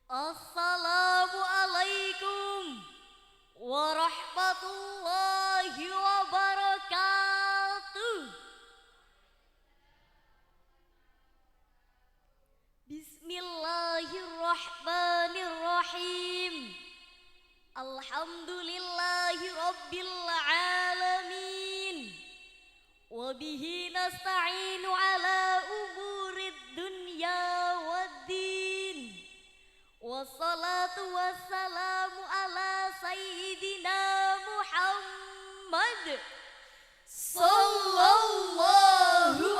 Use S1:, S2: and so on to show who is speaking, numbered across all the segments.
S1: Assalamualaikum warahmatullahi wabarakatuh. Bismillahirrahmanirrahim. Alhamdulillahi rabbil alamin. Wabihi nasta'inu ala umurid dunya waddin. Wassalatu wassalamu ala sayyidina Muhammad sallallahu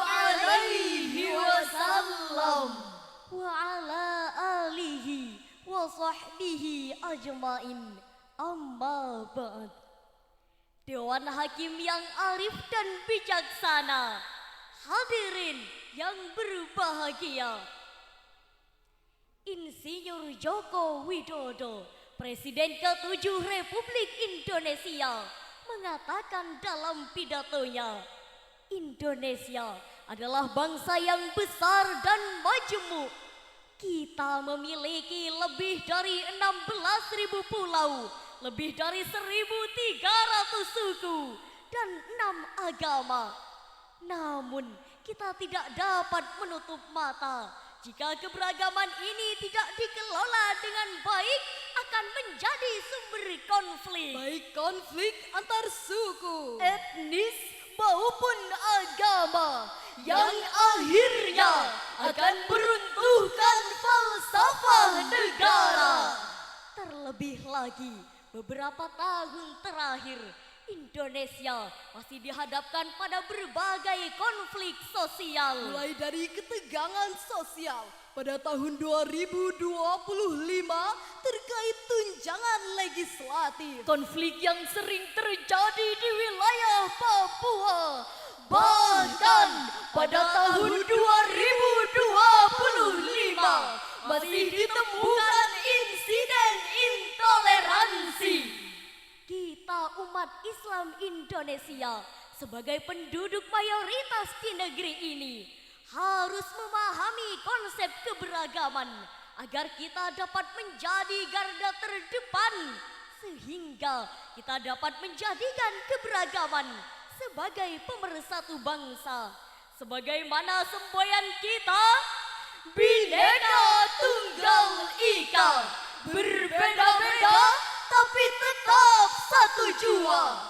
S1: alaihi wasallam wa ala alihi wa sahbihi ajmain. Amma ba'd. Dewan Hakim yang arif dan bijaksana, hadirin yang berbahagia, Insinyur Joko Widodo, Presiden ke-7 Republik Indonesia, mengatakan dalam pidatonya, Indonesia adalah bangsa yang besar dan majemuk. Kita memiliki lebih dari 16.000 pulau, lebih dari 1.300 suku, dan 6 agama. Namun, kita tidak dapat menutup mata jika keberagaman ini tidak dikelola dengan baik akan menjadi sumber konflik.
S2: Baik konflik antar suku,
S1: etnis maupun agama yang akhirnya akan meruntuhkan falsafah negara. Terlebih lagi, beberapa tahun terakhir Indonesia masih dihadapkan pada berbagai konflik sosial.
S2: mulai dari ketegangan sosial pada tahun 2025 terkait tunjangan legislatif,
S1: konflik yang sering terjadi di wilayah Papua. Bahkan pada tahun 2025 masih ditemukan insiden intoleransi. Kita umat Islam Indonesia sebagai penduduk mayoritas di negeri ini harus memahami konsep keberagaman agar kita dapat menjadi garda terdepan, sehingga kita dapat menjadikan keberagaman sebagai pemersatu bangsa. Sebagaimana semboyan kita, Bhinneka Tunggal Ika, berbeda-beda tapi tetap satu jua.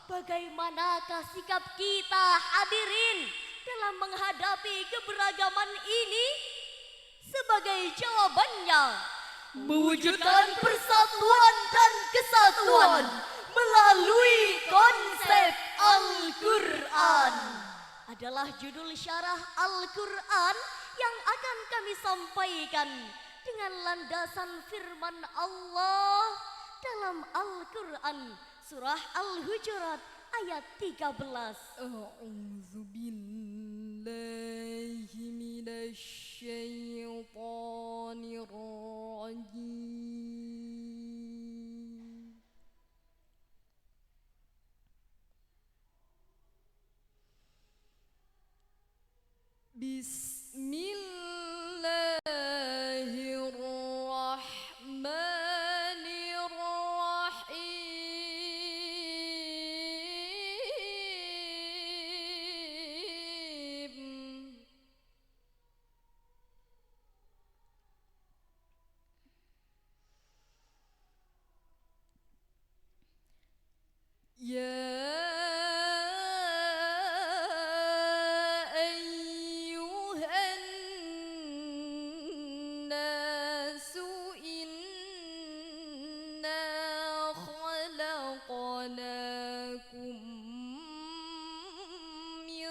S1: Bagaimanakah sikap kita hadirin dalam menghadapi keberagaman ini? Sebagai jawabannya, mewujudkan persatuan dan kesatuan melalui konsep Al-Quran adalah judul syarah Al-Quran yang akan kami sampaikan dengan landasan firman Allah dalam Al-Quran surah Al-Hujurat ayat 13.
S2: A'udzu billahi minasy syaithanir rajim. Bismillahirrahmanirrahim. Ya ayyuhan nasu inna khalaqnakum min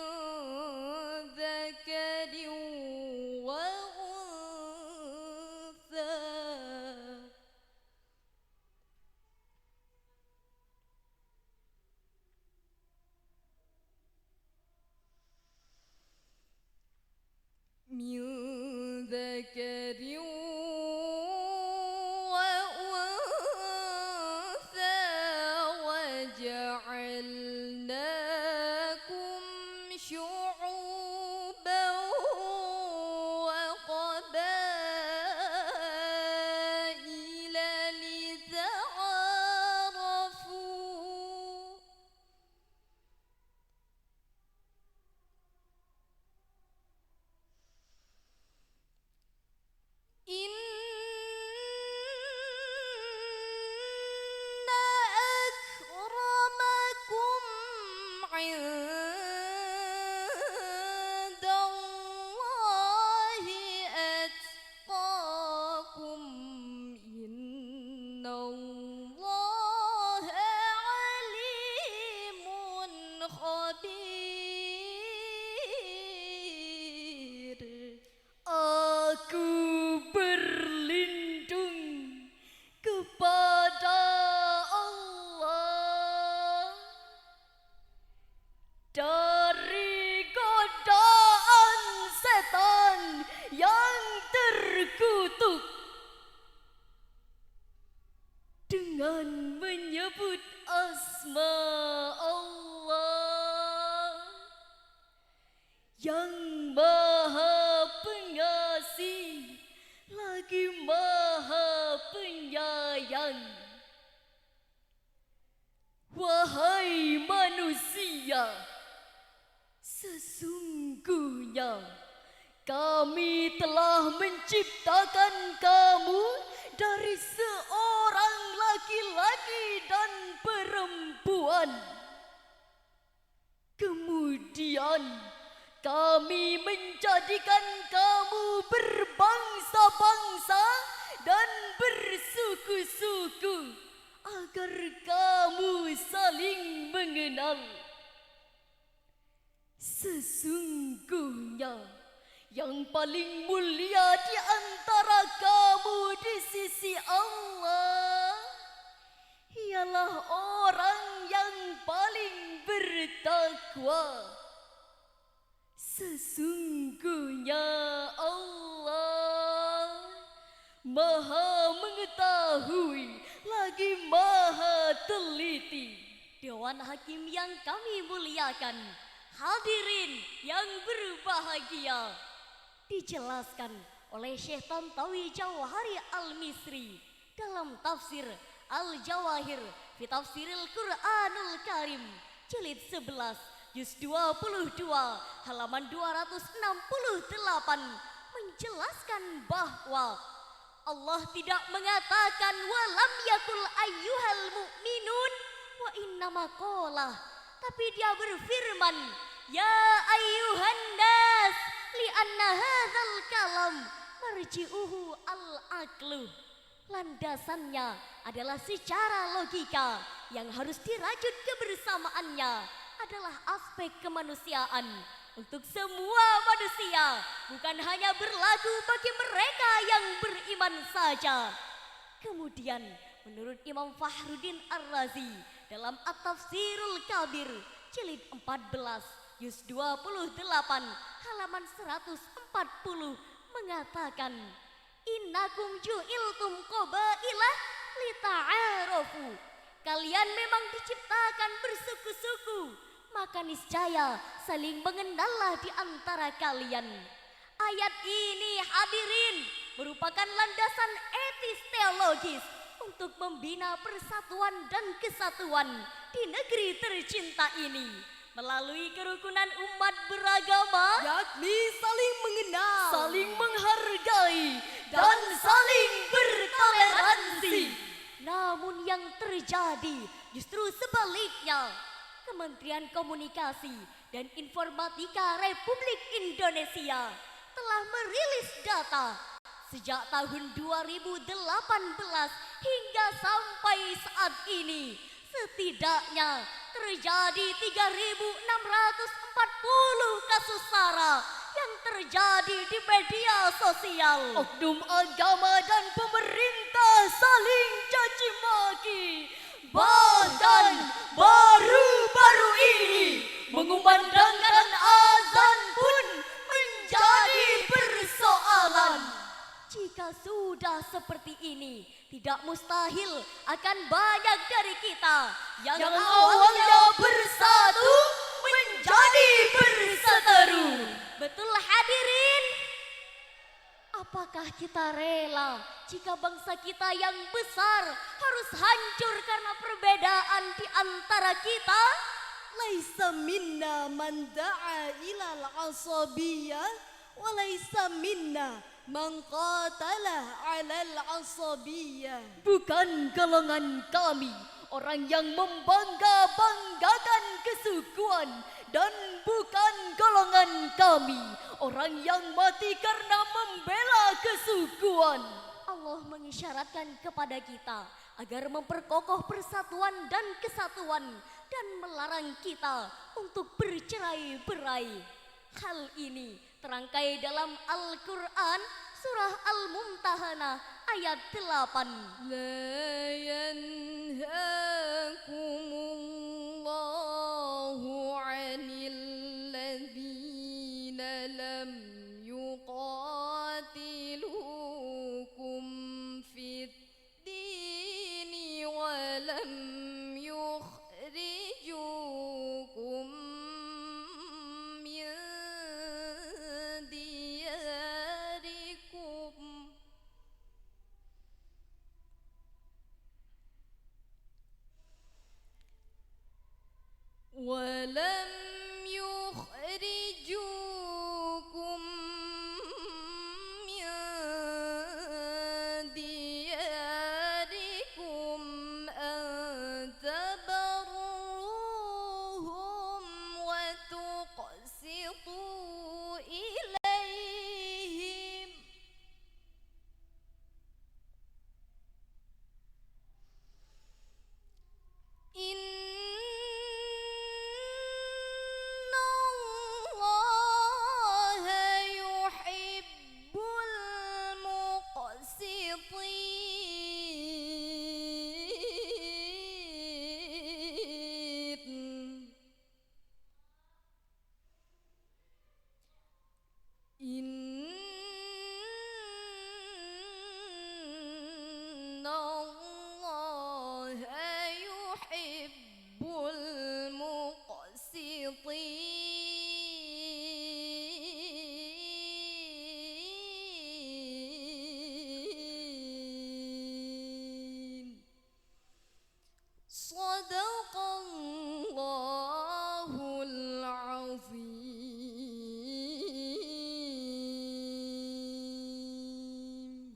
S2: dzakarin wa untha. من ذكر وأنثى وجعلناكم
S1: Innallaha alimun khabir. Aku berlindung kepada Allah dari godaan setan yang terkutuk dengan menyebut asma Allah yang Maha Pengasih lagi Maha Penyayang. Wahai manusia, sesungguhnya kami telah menciptakan kamu dari seorang laki-laki dan perempuan. Kemudian kami menjadikan kamu berbangsa-bangsa dan bersuku-suku agar kamu saling mengenal. Sesungguhnya yang paling mulia di antara kamu di sisi Allah ialah orang yang paling bertakwa. Sesungguhnya Allah Maha mengetahui lagi Maha teliti. Dewan Hakim yang kami muliakan, hadirin yang berbahagia, dijelaskan oleh Syekh Tantawi Jawahari Al-Misri dalam tafsir Al-Jawahir fi Tafsiril Quranul Karim jilid 11 juz 22 halaman 268 menjelaskan bahwa Allah tidak mengatakan walam yakul ayyuhal mu'minun wa innama qala, tapi dia berfirman ya ayyuhan nas li'anna hadzal kalam marji'uhu al-aqlu. Landasannya adalah secara logika yang harus dirajut kebersamaannya adalah aspek kemanusiaan untuk semua manusia, bukan hanya berlaku bagi mereka yang beriman saja. Kemudian menurut Imam Fakhruddin Ar-Razi dalam At-Tafsirul Kabir jilid 14 juz 28 halaman 140 mengatakan innakum ju'iltum qabailah lita'arafu. Kalian memang diciptakan bersuku-suku, maka niscaya saling mengenallah di antara kalian. Ayat ini hadirin merupakan landasan etis teologis untuk membina persatuan dan kesatuan di negeri tercinta ini melalui kerukunan umat beragama,
S2: yakni saling mengenal,
S1: saling menghargai, dan saling bertoleransi. Namun yang terjadi justru sebaliknya. Kementerian Komunikasi dan Informatika Republik Indonesia telah merilis data sejak tahun 2018 hingga sampai saat ini setidaknya terjadi 3.640 kasus SARA yang terjadi di media sosial. Oknum agama dan pemerintah saling caci maki. Bahkan baru-baru ini mengumandangkan azan pun menjadi persoalan. Jika sudah seperti ini, tidak mustahil akan banyak dari kita yang awalnya bersatu menjadi berseteru. Betul hadirin? Apakah kita rela jika bangsa kita yang besar harus hancur karena perbedaan di antara kita?
S2: laisa minna man da'a ilal asabiyyah wa laisa minna man qatala 'alal asabiyyah.
S1: Bukan golongan kami orang yang membangga-banggakan kesukuan, dan bukan golongan kami orang yang mati karena membela kesukuan. Allah mengisyaratkan kepada kita agar memperkokoh persatuan dan kesatuan dan melarang kita untuk bercerai-berai. Hal ini terangkai dalam Al-Quran surah Al-Mumtahanah ayat 8.
S2: لا ينهاكم الله عن الذين لم يقاتلوكم في الدين ولم يخرجوكم من دياركم ولم يخرجوكم من دياركم أن تبروهم وتقسطوا إليهم إن الله يحب المقسطين إن الله يحب المقسطين صدق الله العظيم.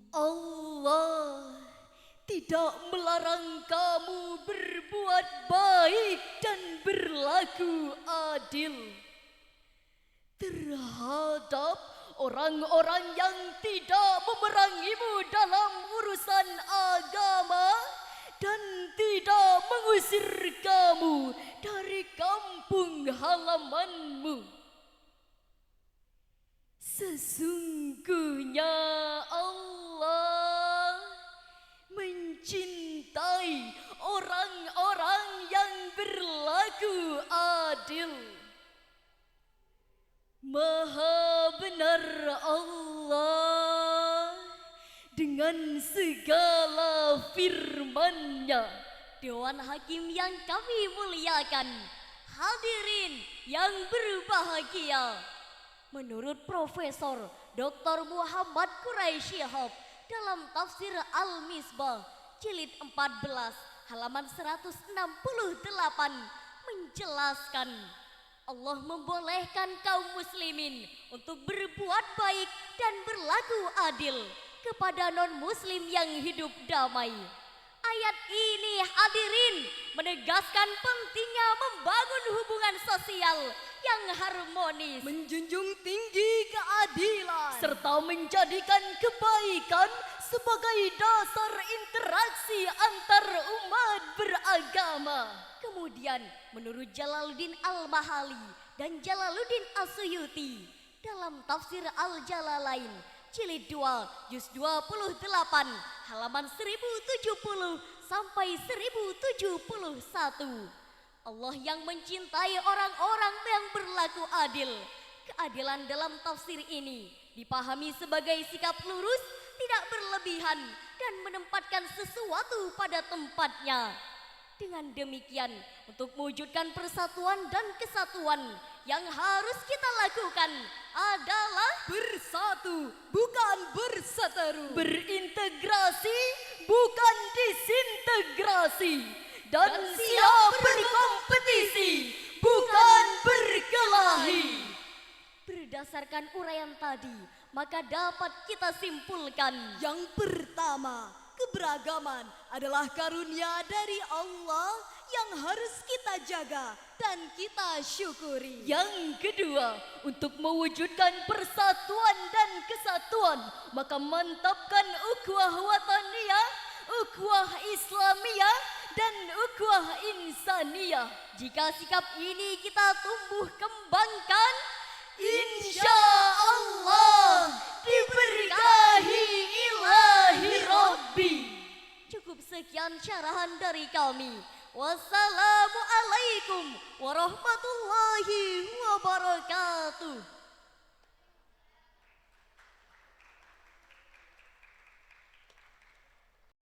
S1: Allah tidak melarang kamu berbuat baik dan berlaku adil terhadap orang-orang yang tidak memerangimu dalam urusan agama dan tidak mengusir kamu dari kampung halamanmu. Sesungguhnya Allah mencintai orang-orang yang berlaku adil. Maha benar Allah dengan segala firman-Nya. Dewan Hakim yang kami muliakan, hadirin yang berbahagia. Menurut Profesor Dr. Muhammad Quraisy Shihab dalam tafsir Al-Misbah jilid 14 halaman 168 menjelaskan Allah membolehkan kaum muslimin untuk berbuat baik dan berlaku adil kepada non-muslim yang hidup damai. Ayat ini hadirin menegaskan pentingnya membangun hubungan sosial yang harmonis,
S2: menjunjung tinggi keadilan,
S1: serta menjadikan kebaikan sebagai dasar interaksi antar umat beragama. Kemudian menurut Jalaluddin Al-Mahali dan Jalaluddin As-Suyuti dalam tafsir Al-Jalalain jilid 2 juz 28 halaman 1070 sampai 1071. Allah yang mencintai orang-orang yang berlaku adil. Keadilan dalam tafsir ini dipahami sebagai sikap lurus, tidak berlebihan, dan menempatkan sesuatu pada tempatnya. Dengan demikian, untuk mewujudkan persatuan dan kesatuan, yang harus kita lakukan adalah
S2: bersatu bukan berseteru,
S1: berintegrasi bukan disintegrasi, dan siap berkompetisi bukan berkelahi. Berdasarkan uraian tadi, maka dapat kita simpulkan
S2: yang pertama, keberagaman adalah karunia dari Allah yang harus kita jaga dan kita syukuri.
S1: Yang kedua, untuk mewujudkan persatuan dan kesatuan, maka mantapkan ukhuwah wataniyah, ukhuwah islamiyah, dan ukhuwah insaniyah. Jika sikap ini kita tumbuh kembangkan, insya Allah diberkahi ilahi Rabbi. Cukup sekian syarahan dari kami. Wassalamualaikum warahmatullahi wabarakatuh.